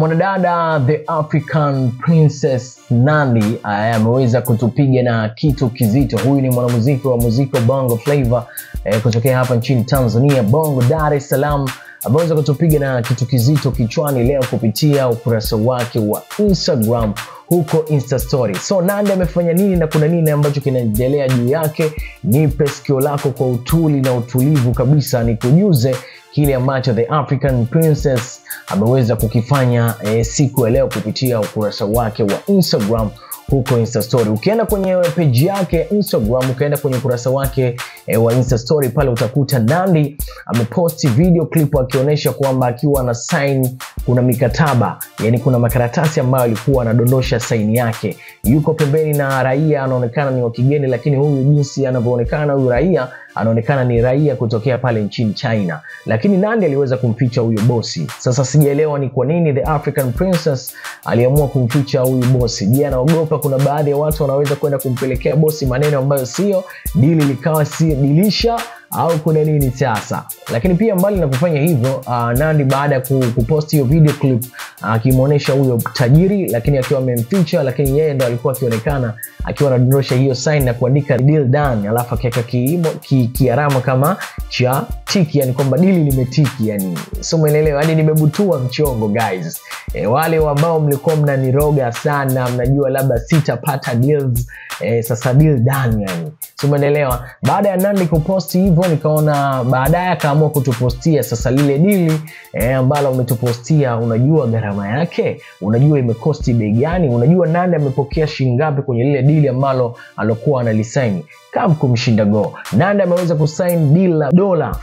Mwanadada The African Princess Nandy ameweza kutupiga na kitu kizito. Huyu ni mwanamuziki wa muziki wa Bongo Flava kutokea hapa nchini Tanzania, Bongo Dar es Salaam. Ameweza kutupiga na kitu kizito kichwani leo kupitia ukurasa wake wa Instagram huko Insta Story. So Nandy amefanya nini na kuna nini ambacho kinaendelea juu yake? Nipe sikio lako kwa utuli na utulivu kabisa nikujuze kile ambacho The African Princess ameweza kukifanya siku ya leo kupitia ukurasa wake wa Instagram huko Insta Story. Ukienda kwenye page yake Instagram, ukienda kwenye ukurasa wake wa Insta Story, pale utakuta Nandy ameposti video clip akionyesha kwamba akiwa na sign kuna mikataba, yani kuna makaratasi ambayo alikuwa anadondosha sign yake. Yuko pembeni na raia anaonekana ni wa kigeni, lakini huyu jinsi anavyoonekana huyu raia anaonekana ni raia kutokea pale nchini China. Lakini Nandy aliweza kumficha huyu bosi. Sasa sijaelewa ni kwa nini The African Princess aliamua kumficha huyu bosi. Je, anaogopa kuna baadhi ya watu wanaweza kwenda kumpelekea bosi maneno ambayo sio, dili likawa si dilisha, au kuna nini sasa? Lakini pia mbali na kufanya hivyo, Nandy baada ya kupost hiyo video clip akimuonesha huyo tajiri lakini akiwa amemficha, lakini yeye ndo alikuwa akionekana akiwa anadondosha hiyo sign na kuandika deal done, alafu akiweka kiarama kama cha tiki, yani kwamba dili limetiki, yani sio umeelewa, yani nimebutua mchongo guys. Wale ambao mlikuwa mnaniroga sana, mnajua labda sitapata deals, sasa deal done, yani sio umeelewa. Baada ya Nandy kuposti hivyo, nikaona baadaye akaamua kutupostia sasa lile dili ambalo umetupostia, unajua gharama yake, unajua imekosti bei gani, unajua Nandy amepokea shilingi ngapi kwenye lile dili ambalo alokuwa analisign. Kama kumshinda go, Nandy ameweza kusign deal la dola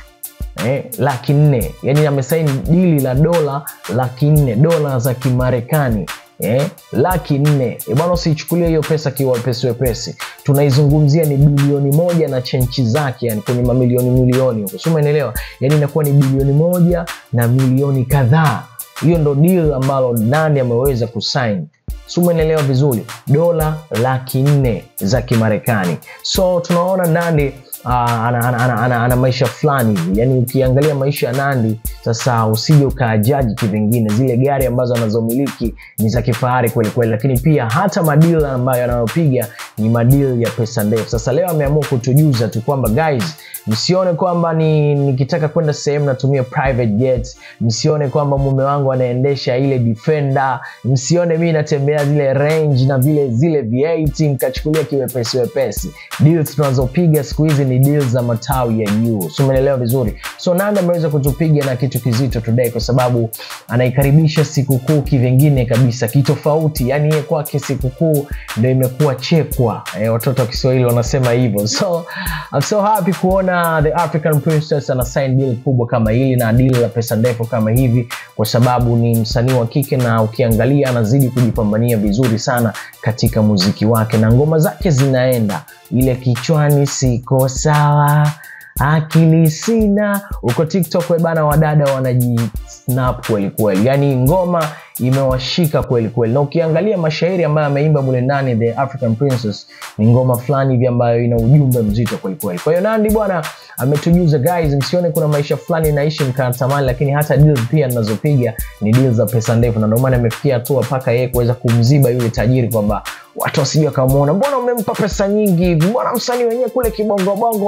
$400,000, yani amesign dili la dola $400,000, dola za Kimarekani $400,000. Bwana, usichukulie hiyo pesa kiwa wepesi. Tunaizungumzia ni bilioni 1 na chenchi zake, yani kwenye mamilioni huko. Sio umeelewa? Yani inakuwa ni bilioni 1 na milioni kadhaa. Hiyo ndo deal ambalo Nandy ameweza kusign. Sio umeelewa vizuri? Dola $400,000 za Kimarekani. So tunaona Nandy ana maisha fulani hivi. Yani ukiangalia maisha ya Nandy sasa, usije ukaajaji kivingine. Zile gari ambazo anazomiliki ni za kifahari kweli kweli, lakini pia hata madeal ambayo anayopiga ni madeal ya pesa ndefu. Sasa leo ameamua kutujuza tu kwamba guys, msione kwamba nikitaka kwenda sehemu natumia private jet, msione kwamba mume wangu anaendesha ile Defender, msione mimi natembea zile Range na zile V8 mkachukulia kiwepesi. Deals tunazopiga siku hizi ni deals za matawi ya juu. So umeelewa vizuri? So Nandy ameweza kutupiga na kitu kizito today kwa sababu anaikaribisha sikukuu kivingine kabisa, kitofauti. Yani yeye kwake sikukuu ndio imekuwa chekwa. Watoto wa Kiswahili wanasema hivyo. So I'm so happy kuona The African Princess ana sign deal kubwa kama hili na deal la pesa ndefu kama hivi, kwa sababu ni msanii wa kike na ukiangalia anazidi kujipambania vizuri sana katika muziki wake na ngoma zake zinaenda. Ile kichwani siko sawa, akili sina, uko TikTok we bana, wadada wanajisnap kweli kweli. Yani ngoma imewashika kweli kweli. Na ukiangalia mashairi ambayo ameimba mule ndani The African Princess, ni ngoma fulani hivi ambayo ina ujumbe mzito kweli kweli. Kwa hiyo Nandy bwana ametujuza guys, msione kuna maisha fulani naishi mkatamani, lakini hata deals pia ninazopiga ni deals za pesa ndefu. Na ndio maana amefikia hatua paka yeye kuweza kumziba yule tajiri kwamba watu wasije kumuona, mbona umempa pesa nyingi hivi, mbona msanii wenyewe kule kibongo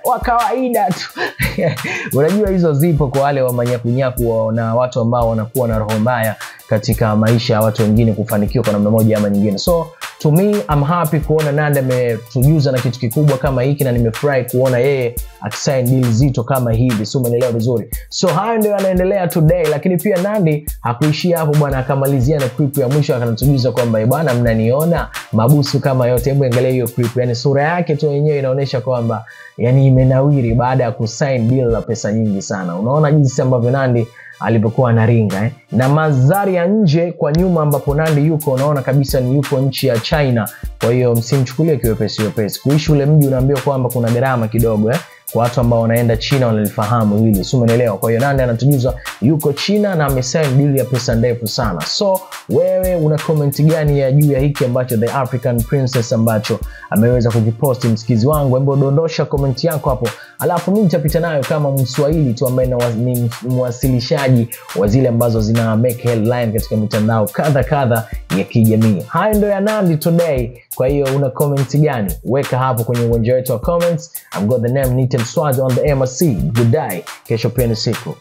wa kawaida tu. Unajua hizo zipo kwa wale wa manyakunyaku na watu ambao wanakuwa na roho mbaya katika maisha ya watu wengine kufanikiwa kwa namna moja ama nyingine. So to me I'm happy kuona Nandy ametujuza na kitu kikubwa kama hiki, na nimefurahi kuona yeye akisign deal zito kama hivi. So umeelewa vizuri? So hayo ndio yanaendelea today, lakini pia Nandy hakuishia hapo bwana, akamalizia na clip ya mwisho akanatujuza kwamba bwana, mnaniona mabusu kama yote. Hebu angalia hiyo clip, yani sura yake tu yenyewe inaonyesha kwamba yani imenawiri baada ya kusign deal la pesa nyingi sana. Unaona jinsi ambavyo Nandy alipokuwa anaringa na mandhari ya nje kwa nyuma ambapo Nandy yuko, unaona kabisa ni yuko nchi ya China. Kwa hiyo msimchukulie kiwepesi. Kuishi ule mji unaambiwa kwamba kuna gharama kidogo kwa watu ambao wanaenda China wanalifahamu hili, si umeelewa? Kwa hiyo Nandy anatujuza yuko China na amesign deal ya pesa ndefu sana. So wewe una comment gani ya juu ya hiki ambacho The African Princess ambacho ameweza kukiposti? Msikizi wangu, hebu dondosha comment yako hapo, alafu mimi nitapita nayo kama Mswahili tu ambaye ni mwasilishaji wa zile ambazo zina make headline katika mitandao kadha ya kijamii. Hayo ndio ya Nandy today. Kwa hiyo una comment gani? Weka hapo kwenye uwanja wetu wa comments. I've got the name Nitel Swaz on the MRC. Good day. Kesho pia ni siku.